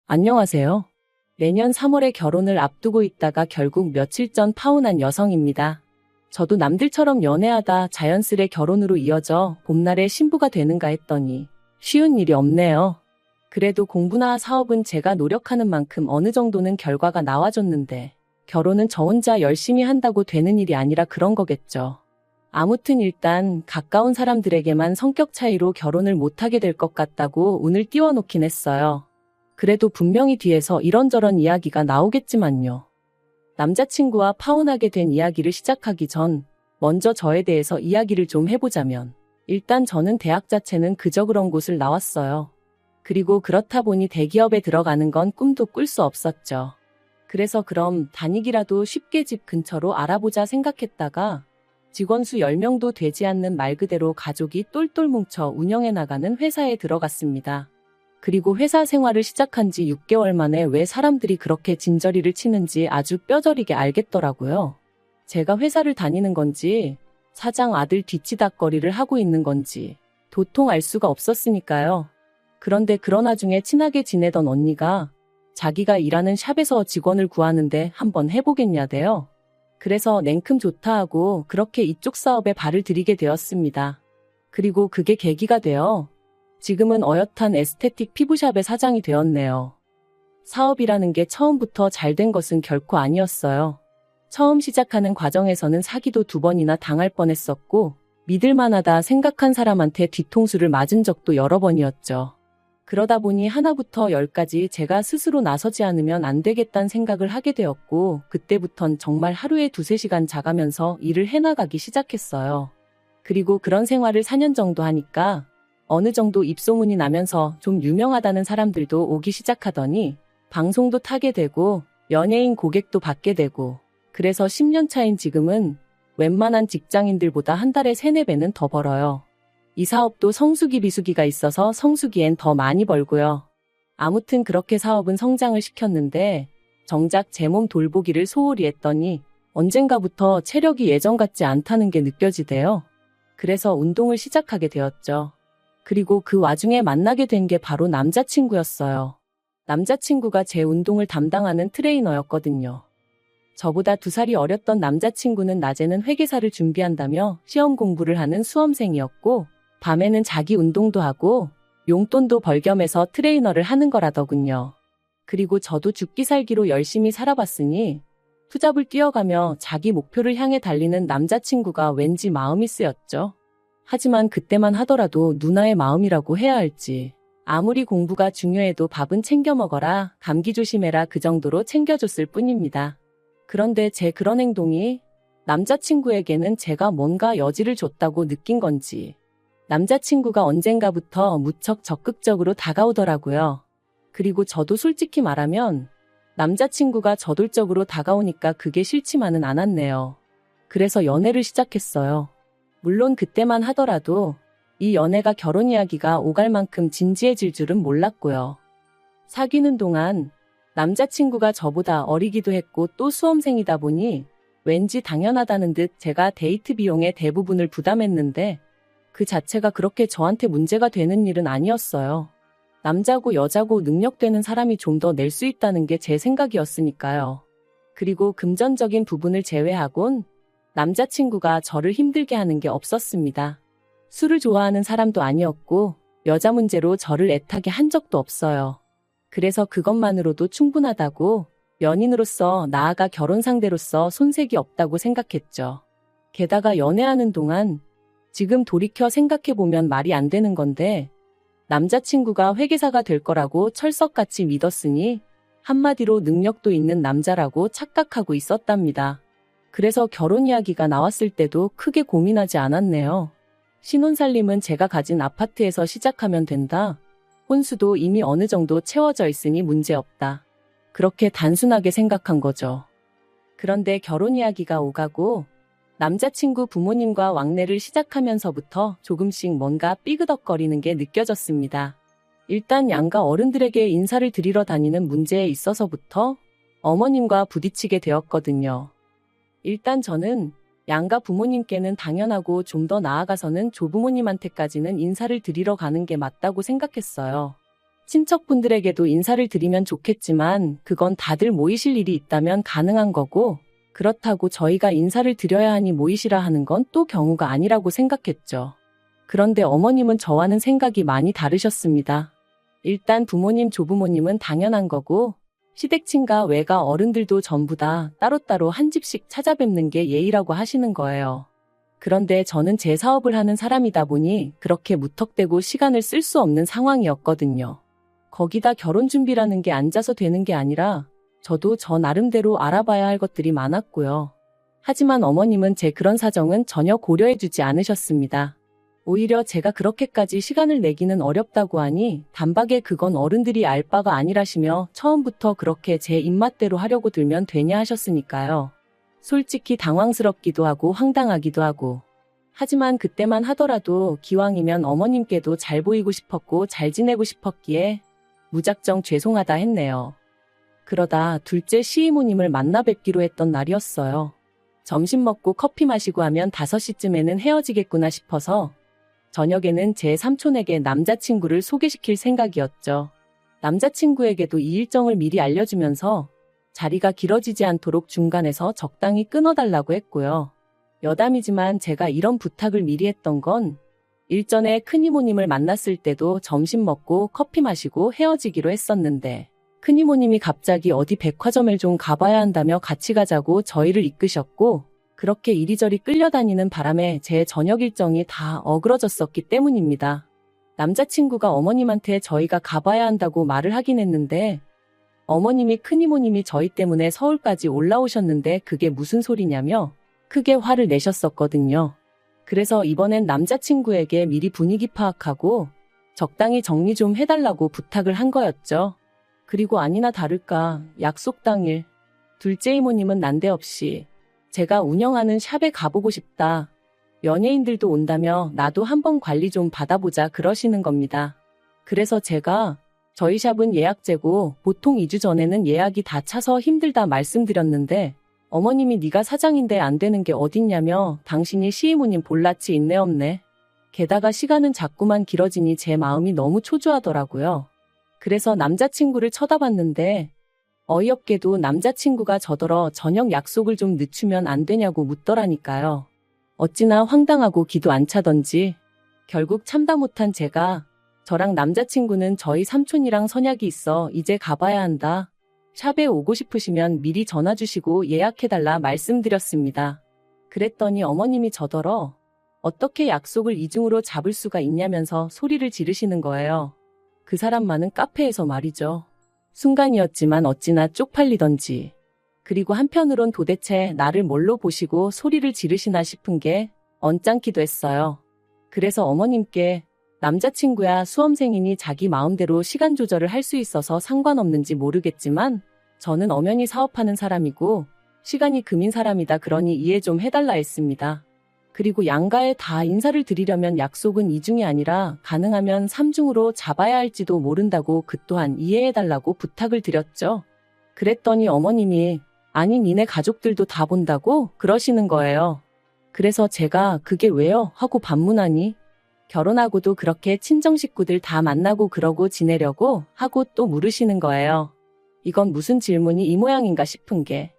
안녕하세요. 내년 3월에 결혼을 앞두고 있다가 결국 며칠 전 파혼한 여성입니다. 저도 남들처럼 연애하다 자연스레 결혼으로 이어져 봄날에 신부가 되는가 했더니 쉬운 일이 없네요. 그래도 공부나 사업은 제가 노력하는 만큼 어느 정도는 결과가 나와줬는데 결혼은 저 혼자 열심히 한다고 되는 일이 아니라 그런 거겠죠. 아무튼 일단 가까운 사람들에게만 성격 차이로 결혼을 못하게 될 것 같다고 운을 띄워놓긴 했어요. 그래도 분명히 뒤에서 이런저런 이야기가 나오겠지만요. 남자친구와 파혼하게 된 이야기를 시작하기 전 먼저 저에 대해서 이야기를 좀 해보자면 일단 저는 대학 자체는 그저 그런 곳을 나왔어요. 그리고 그렇다 보니 대기업에 들어가는 건 꿈도 꿀 수 없었죠. 그래서 그럼 다니기라도 쉽게 집 근처로 알아보자 생각했다가 직원 수 10명도 되지 않는 말 그대로 가족이 똘똘 뭉쳐 운영해 나가는 회사에 들어갔습니다. 그리고 회사 생활을 시작한 지 6개월 만에 왜 사람들이 그렇게 진저리를 치는지 아주 뼈저리게 알겠더라고요. 제가 회사를 다니는 건지 사장 아들 뒤치다꺼리를 하고 있는 건지 도통 알 수가 없었으니까요. 그런데 그런 와중에 친하게 지내던 언니가 자기가 일하는 샵에서 직원을 구하는데 한번 해보겠냐대요. 그래서 냉큼 좋다 하고 그렇게 이쪽 사업에 발을 들이게 되었습니다. 그리고 그게 계기가 되어 지금은 어엿한 에스테틱 피부샵의 사장이 되었네요. 사업이라는 게 처음부터 잘 된 것은 결코 아니었어요. 처음 시작하는 과정에서는 사기도 2번이나 당할 뻔했었고 믿을만하다 생각한 사람한테 뒤통수를 맞은 적도 여러 번이었죠. 그러다 보니 하나부터 10까지 제가 스스로 나서지 않으면 안 되겠다는 생각을 하게 되었고 그때부턴 정말 하루에 2-3시간 자가면서 일을 해나가기 시작했어요. 그리고 그런 생활을 4년 정도 하니까 어느 정도 입소문이 나면서 좀 유명하다는 사람들도 오기 시작하더니 방송도 타게 되고 연예인 고객도 받게 되고 그래서 10년 차인 지금은 웬만한 직장인들보다 한 달에 3-4배는 더 벌어요. 이 사업도 성수기 비수기가 있어서 성수기엔 더 많이 벌고요. 아무튼 그렇게 사업은 성장을 시켰는데 정작 제 몸 돌보기를 소홀히 했더니 언젠가부터 체력이 예전 같지 않다는 게 느껴지대요. 그래서 운동을 시작하게 되었죠. 그리고 그 와중에 만나게 된 게 바로 남자친구였어요. 남자친구가 제 운동을 담당하는 트레이너였거든요. 저보다 2살이 어렸던 남자친구는 낮에는 회계사를 준비한다며 시험 공부를 하는 수험생이었고 밤에는 자기 운동도 하고 용돈도 벌겸해서 트레이너를 하는 거라더군요. 그리고 저도 죽기 살기로 열심히 살아봤으니 투잡을 뛰어가며 자기 목표를 향해 달리는 남자친구가 왠지 마음이 쓰였죠. 하지만 그때만 하더라도 누나의 마음이라고 해야 할지 아무리 공부가 중요해도 밥은 챙겨 먹어라, 감기 조심해라 그 정도로 챙겨줬을 뿐입니다. 그런데 제 그런 행동이 남자친구에게는 제가 뭔가 여지를 줬다고 느낀 건지 남자친구가 언젠가부터 무척 적극적으로 다가오더라고요. 그리고 저도 솔직히 말하면 남자친구가 저돌적으로 다가오니까 그게 싫지만은 않았네요. 그래서 연애를 시작했어요. 물론 그때만 하더라도 이 연애가 결혼 이야기가 오갈 만큼 진지해질 줄은 몰랐고요. 사귀는 동안 남자친구가 저보다 어리기도 했고 또 수험생이다 보니 왠지 당연하다는 듯 제가 데이트 비용의 대부분을 부담했는데 그 자체가 그렇게 저한테 문제가 되는 일은 아니었어요. 남자고 여자고 능력되는 사람이 좀 더 낼 수 있다는 게 제 생각이었으니까요. 그리고 금전적인 부분을 제외하곤 남자친구가 저를 힘들게 하는 게 없었습니다. 술을 좋아하는 사람도 아니었고 여자 문제로 저를 애타게 한 적도 없어요. 그래서 그것만으로도 충분하다고 연인으로서 나아가 결혼 상대로서 손색이 없다고 생각했죠. 게다가 연애하는 동안 지금 돌이켜 생각해보면 말이 안 되는 건데 남자친구가 회계사가 될 거라고 철석같이 믿었으니 한마디로 능력도 있는 남자라고 착각하고 있었답니다. 그래서 결혼 이야기가 나왔을 때도 크게 고민하지 않았네요. 신혼살림은 제가 가진 아파트에서 시작하면 된다. 혼수도 이미 어느 정도 채워져 있으니 문제없다. 그렇게 단순하게 생각한 거죠. 그런데 결혼 이야기가 오가고 남자친구 부모님과 왕래를 시작하면서부터 조금씩 뭔가 삐그덕거리는 게 느껴졌습니다. 일단 양가 어른들에게 인사를 드리러 다니는 문제에 있어서부터 어머님과 부딪히게 되었거든요. 일단 저는 양가 부모님께는 당연하고 좀 더 나아가서는 조부모님한테까지는 인사를 드리러 가는 게 맞다고 생각했어요. 친척분들에게도 인사를 드리면 좋겠지만 그건 다들 모이실 일이 있다면 가능한 거고, 그렇다고 저희가 인사를 드려야 하니 모이시라 하는 건 또 경우가 아니라고 생각했죠. 그런데 어머님은 저와는 생각이 많이 다르셨습니다. 일단 부모님, 조부모님은 당연한 거고, 시댁친가 외가 어른들도 전부 다 따로따로 한 집씩 찾아뵙는 게 예의라고 하시는 거예요. 그런데 저는 제 사업을 하는 사람이다 보니 그렇게 무턱대고 시간을 쓸 수 없는 상황이었거든요. 거기다 결혼 준비라는 게 앉아서 되는 게 아니라 저도 저 나름대로 알아봐야 할 것들이 많았고요. 하지만 어머님은 제 그런 사정은 전혀 고려해주지 않으셨습니다. 오히려 제가 그렇게까지 시간을 내기는 어렵다고 하니 단박에 그건 어른들이 알 바가 아니라시며 처음부터 그렇게 제 입맛대로 하려고 들면 되냐 하셨으니까요. 솔직히 당황스럽기도 하고 황당하기도 하고. 하지만 그때만 하더라도 기왕이면 어머님께도 잘 보이고 싶었고 잘 지내고 싶었기에 무작정 죄송하다 했네요. 그러다 둘째 시이모님을 만나 뵙기로 했던 날이었어요. 점심 먹고 커피 마시고 하면 5시쯤에는 헤어지겠구나 싶어서 저녁에는 제 삼촌에게 남자친구를 소개시킬 생각이었죠. 남자친구에게도 이 일정을 미리 알려주면서 자리가 길어지지 않도록 중간에서 적당히 끊어달라고 했고요. 여담이지만 제가 이런 부탁을 미리 했던 건 일전에 큰이모님을 만났을 때도 점심 먹고 커피 마시고 헤어지기로 했었는데 큰이모님이 갑자기 어디 백화점을 좀 가봐야 한다며 같이 가자고 저희를 이끄셨고 그렇게 이리저리 끌려다니는 바람에 제 저녁 일정이 다 어그러졌었기 때문입니다. 남자친구가 어머님한테 저희가 가봐야 한다고 말을 하긴 했는데 어머님이 큰이모님이 저희 때문에 서울까지 올라오셨는데 그게 무슨 소리냐며 크게 화를 내셨었거든요. 그래서 이번엔 남자친구에게 미리 분위기 파악하고 적당히 정리 좀 해달라고 부탁을 한 거였죠. 그리고 아니나 다를까 약속 당일 둘째 이모님은 난데없이 제가 운영하는 샵에 가보고 싶다. 연예인들도 온다며 나도 한번 관리 좀 받아보자 그러시는 겁니다. 그래서 제가 저희 샵은 예약제고 보통 2주 전에는 예약이 다 차서 힘들다 말씀드렸는데 어머님이 네가 사장인데 안 되는 게 어딨냐며 당신이 시이모님 볼라치 있네 없네. 게다가 시간은 자꾸만 길어지니 제 마음이 너무 초조하더라고요. 그래서 남자친구를 쳐다봤는데 어이없게도 남자친구가 저더러 저녁 약속을 좀 늦추면 안 되냐고 묻더라니까요. 어찌나 황당하고 기도 안 차던지 결국 참다 못한 제가 저랑 남자친구는 저희 삼촌이랑 선약이 있어 이제 가봐야 한다. 샵에 오고 싶으시면 미리 전화 주시고 예약해달라 말씀드렸습니다. 그랬더니 어머님이 저더러 어떻게 약속을 이중으로 잡을 수가 있냐면서 소리를 지르시는 거예요. 그 사람 많은 카페에서 말이죠. 순간이었지만 어찌나 쪽팔리던지. 그리고 한편으론 도대체 나를 뭘로 보시고 소리를 지르시나 싶은 게 언짢기도 했어요. 그래서 어머님께 남자친구야 수험생이니 자기 마음대로 시간 조절을 할 수 있어서 상관없는지 모르겠지만 저는 엄연히 사업하는 사람이고 시간이 금인 사람이다 그러니 이해 좀 해달라 했습니다. 그리고 양가에 다 인사를 드리려면 약속은 2중이 아니라 가능하면 3중으로 잡아야 할지도 모른다고 그 또한 이해해달라고 부탁을 드렸죠. 그랬더니 어머님이 아니 니네 가족들도 다 본다고 그러시는 거예요. 그래서 제가 그게 왜요? 하고 반문하니 결혼하고도 그렇게 친정 식구들 다 만나고 그러고 지내려고 하고 또 물으시는 거예요. 이건 무슨 질문이 이 모양인가 싶은 게.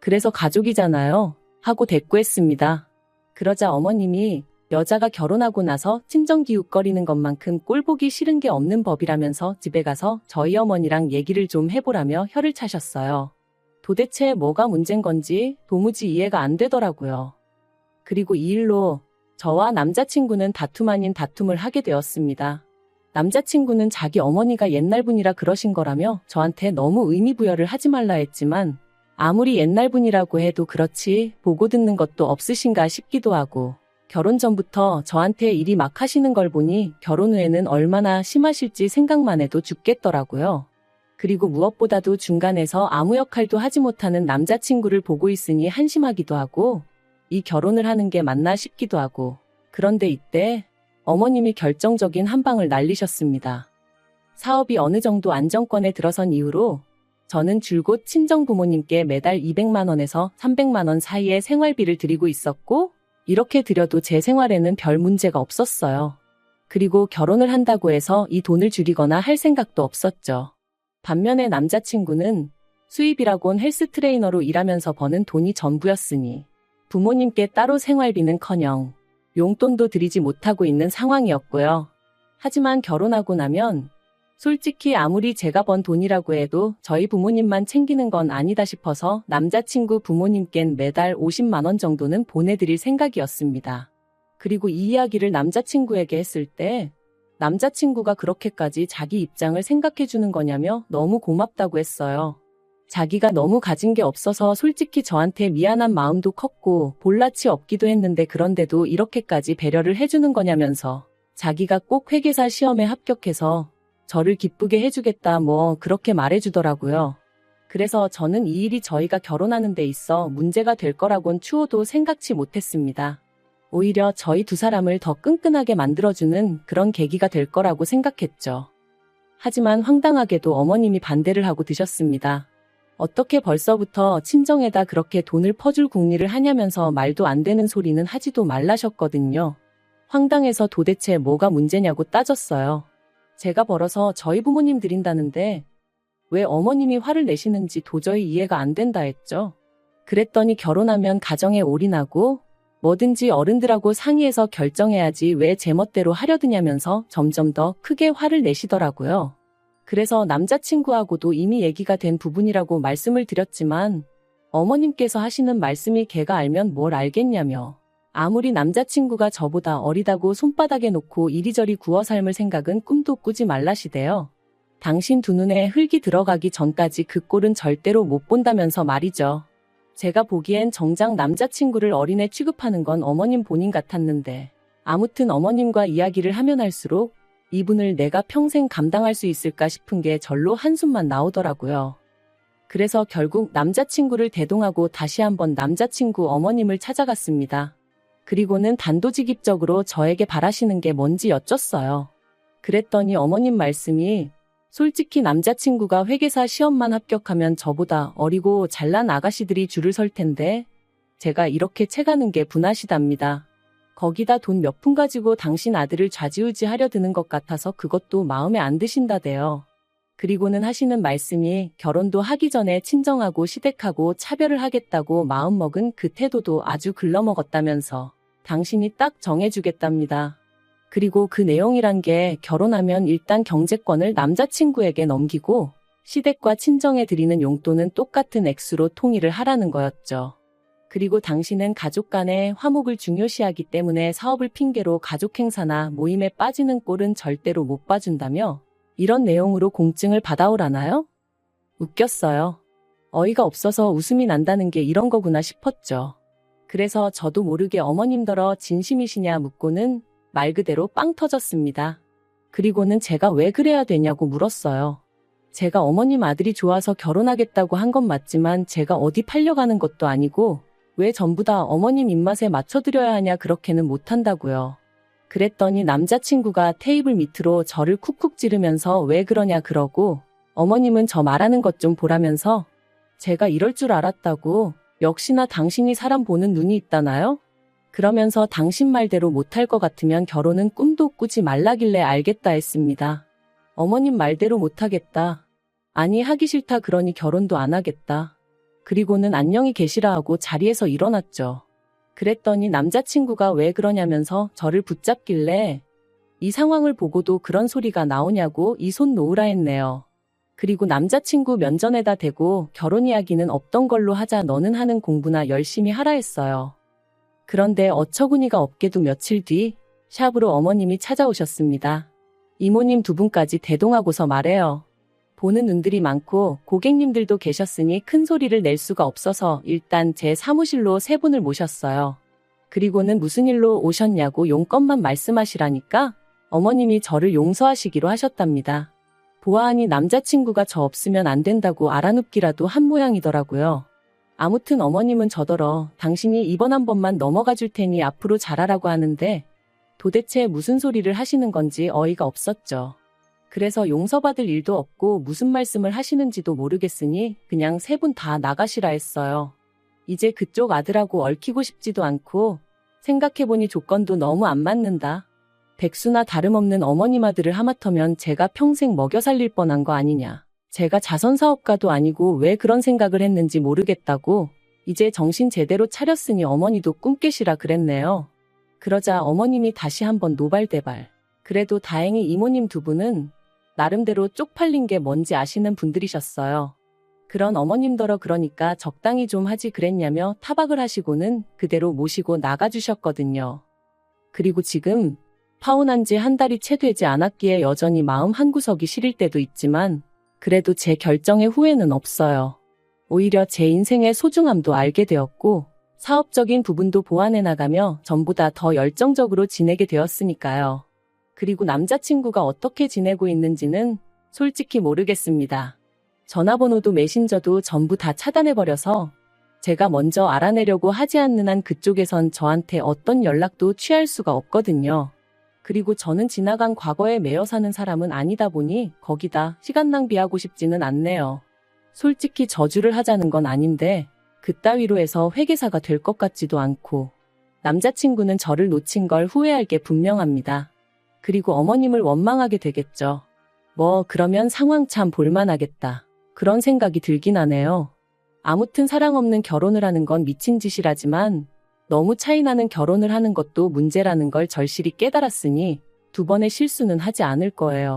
그래서 가족이잖아요. 하고 대꾸했습니다. 그러자 어머님이 여자가 결혼하고 나서 친정기웃거리는 것만큼 꼴보기 싫은 게 없는 법이라면서 집에 가서 저희 어머니랑 얘기를 좀 해보라며 혀를 차셨어요. 도대체 뭐가 문제인 건지 도무지 이해가 안 되더라고요. 그리고 이 일로 저와 남자친구는 다툼 아닌 다툼을 하게 되었습니다. 남자친구는 자기 어머니가 옛날 분이라 그러신 거라며 저한테 너무 의미부여를 하지 말라 했지만 아무리 옛날 분이라고 해도 그렇지 보고 듣는 것도 없으신가 싶기도 하고 결혼 전부터 저한테 일이 막 하시는 걸 보니 결혼 후에는 얼마나 심하실지 생각만 해도 죽겠더라고요. 그리고 무엇보다도 중간에서 아무 역할도 하지 못하는 남자친구를 보고 있으니 한심하기도 하고 이 결혼을 하는 게 맞나 싶기도 하고 그런데 이때 어머님이 결정적인 한 방을 날리셨습니다. 사업이 어느 정도 안정권에 들어선 이후로 저는 줄곧 친정 부모님께 매달 200만 원에서 300만 원 사이의 생활비를 드리고 있었고 이렇게 드려도 제 생활에는 별 문제가 없었어요. 그리고 결혼을 한다고 해서 이 돈을 줄이거나 할 생각도 없었죠. 반면에 남자친구는 수입이라곤 헬스 트레이너로 일하면서 버는 돈이 전부였으니 부모님께 따로 생활비는커녕 용돈도 드리지 못하고 있는 상황이었고요. 하지만 결혼하고 나면 솔직히 아무리 제가 번 돈이라고 해도 저희 부모님만 챙기는 건 아니다 싶어서 남자친구 부모님껜 매달 50만 원 정도는 보내드릴 생각이었습니다. 그리고 이 이야기를 남자친구에게 했을 때 남자친구가 그렇게까지 자기 입장을 생각해 주는 거냐며 너무 고맙다고 했어요. 자기가 너무 가진 게 없어서 솔직히 저한테 미안한 마음도 컸고 볼낯이 없기도 했는데 그런데도 이렇게까지 배려를 해주는 거냐면서 자기가 꼭 회계사 시험에 합격해서 저를 기쁘게 해주겠다 그렇게 말해주더라고요. 그래서 저는 이 일이 저희가 결혼하는 데 있어 문제가 될 거라곤 추호도 생각치 못했습니다. 오히려 저희 두 사람을 더 끈끈하게 만들어주는 그런 계기가 될 거라고 생각했죠. 하지만 황당하게도 어머님이 반대를 하고 드셨습니다. 어떻게 벌써부터 친정에다 그렇게 돈을 퍼줄 궁리를 하냐면서 말도 안 되는 소리는 하지도 말라셨거든요. 황당해서 도대체 뭐가 문제냐고 따졌어요. 제가 벌어서 저희 부모님 드린다는데 왜 어머님이 화를 내시는지 도저히 이해가 안 된다 했죠. 그랬더니 결혼하면 가정에 올인하고 뭐든지 어른들하고 상의해서 결정해야지 왜 제멋대로 하려드냐면서 점점 더 크게 화를 내시더라고요. 그래서 남자친구하고도 이미 얘기가 된 부분이라고 말씀을 드렸지만 어머님께서 하시는 말씀이 걔가 알면 뭘 알겠냐며 아무리 남자친구가 저보다 어리다고 손바닥에 놓고 이리저리 구워 삶을 생각은 꿈도 꾸지 말라시대요. 당신 두 눈에 흙이 들어가기 전까지 그 꼴은 절대로 못 본다면서 말이죠. 제가 보기엔 정작 남자친구를 어린애 취급하는 건 어머님 본인 같았는데 아무튼 어머님과 이야기를 하면 할수록 이분을 내가 평생 감당할 수 있을까 싶은 게 절로 한숨만 나오더라고요. 그래서 결국 남자친구를 대동하고 다시 한번 남자친구 어머님을 찾아갔습니다. 그리고는 단도직입적으로 저에게 바라시는 게 뭔지 여쭸어요. 그랬더니 어머님 말씀이 솔직히 남자친구가 회계사 시험만 합격하면 저보다 어리고 잘난 아가씨들이 줄을 설 텐데 제가 이렇게 채가는 게 분하시답니다. 거기다 돈 몇 푼 가지고 당신 아들을 좌지우지하려 드는 것 같아서 그것도 마음에 안 드신다대요. 그리고는 하시는 말씀이 결혼도 하기 전에 친정하고 시댁하고 차별을 하겠다고 마음먹은 그 태도도 아주 글러먹었다면서 당신이 딱 정해주겠답니다. 그리고 그 내용이란 게 결혼하면 일단 경제권을 남자친구에게 넘기고 시댁과 친정에 드리는 용돈은 똑같은 액수로 통일을 하라는 거였죠. 그리고 당신은 가족 간의 화목을 중요시하기 때문에 사업을 핑계로 가족 행사나 모임에 빠지는 꼴은 절대로 못 봐준다며 이런 내용으로 공증을 받아오라나요? 웃겼어요. 어이가 없어서 웃음이 난다는 게 이런 거구나 싶었죠. 그래서 저도 모르게 어머님더러 진심이시냐 묻고는 말 그대로 빵 터졌습니다. 그리고는 제가 왜 그래야 되냐고 물었어요. 제가 어머님 아들이 좋아서 결혼하겠다고 한 건 맞지만 제가 어디 팔려가는 것도 아니고 왜 전부 다 어머님 입맛에 맞춰드려야 하냐 그렇게는 못한다고요. 그랬더니 남자친구가 테이블 밑으로 저를 쿡쿡 찌르면서 왜 그러냐 그러고 어머님은 저 말하는 것 좀 보라면서 제가 이럴 줄 알았다고 역시나 당신이 사람 보는 눈이 있다나요? 그러면서 당신 말대로 못할 것 같으면 결혼은 꿈도 꾸지 말라길래 알겠다 했습니다. 어머님 말대로 못하겠다. 아니 하기 싫다 그러니 결혼도 안 하겠다. 그리고는 안녕히 계시라 하고 자리에서 일어났죠. 그랬더니 남자친구가 왜 그러냐면서 저를 붙잡길래 이 상황을 보고도 그런 소리가 나오냐고 이 손 놓으라 했네요. 그리고 남자친구 면전에다 대고 결혼 이야기는 없던 걸로 하자 너는 하는 공부나 열심히 하라 했어요. 그런데 어처구니가 없게도 며칠 뒤 샵으로 어머님이 찾아오셨습니다. 이모님 두 분까지 대동하고서 말해요. 보는 눈들이 많고 고객님들도 계셨으니 큰 소리를 낼 수가 없어서 일단 제 사무실로 세 분을 모셨어요. 그리고는 무슨 일로 오셨냐고 용건만 말씀하시라니까 어머님이 저를 용서하시기로 하셨답니다. 보아하니 남자친구가 저 없으면 안 된다고 알아눕기라도 한 모양이더라고요. 아무튼 어머님은 저더러 당신이 이번 한 번만 넘어가 줄 테니 앞으로 잘하라고 하는데 도대체 무슨 소리를 하시는 건지 어이가 없었죠. 그래서 용서받을 일도 없고 무슨 말씀을 하시는지도 모르겠으니 그냥 세 분 다 나가시라 했어요. 이제 그쪽 아들하고 얽히고 싶지도 않고 생각해보니 조건도 너무 안 맞는다. 백수나 다름없는 어머님 아들을 하마터면 제가 평생 먹여 살릴 뻔한 거 아니냐. 제가 자선사업가도 아니고 왜 그런 생각을 했는지 모르겠다고 이제 정신 제대로 차렸으니 어머니도 꿈 깨시라 그랬네요. 그러자 어머님이 다시 한번 노발대발. 그래도 다행히 이모님 두 분은 나름대로 쪽팔린 게 뭔지 아시는 분들이셨어요. 그런 어머님더러 그러니까 적당히 좀 하지 그랬냐며 타박을 하시고는 그대로 모시고 나가주셨거든요. 그리고 지금 파혼한 지 한 달이 채 되지 않았기에 여전히 마음 한구석이 시릴 때도 있지만 그래도 제 결정에 후회는 없어요. 오히려 제 인생의 소중함도 알게 되었고 사업적인 부분도 보완해 나가며 전보다 더 열정적으로 지내게 되었으니까요. 그리고 남자친구가 어떻게 지내고 있는지는 솔직히 모르겠습니다. 전화번호도 메신저도 전부 다 차단해버려서 제가 먼저 알아내려고 하지 않는 한 그쪽에선 저한테 어떤 연락도 취할 수가 없거든요. 그리고 저는 지나간 과거에 매여 사는 사람은 아니다 보니 거기다 시간 낭비하고 싶지는 않네요. 솔직히 저주를 하자는 건 아닌데 그따위로 해서 회계사가 될 것 같지도 않고 남자친구는 저를 놓친 걸 후회할 게 분명합니다. 그리고 어머님을 원망하게 되겠죠. 뭐 그러면 상황 참 볼만하겠다. 그런 생각이 들긴 하네요. 아무튼 사랑 없는 결혼을 하는 건 미친 짓이라지만 너무 차이나는 결혼을 하는 것도 문제라는 걸 절실히 깨달았으니 두 번의 실수는 하지 않을 거예요.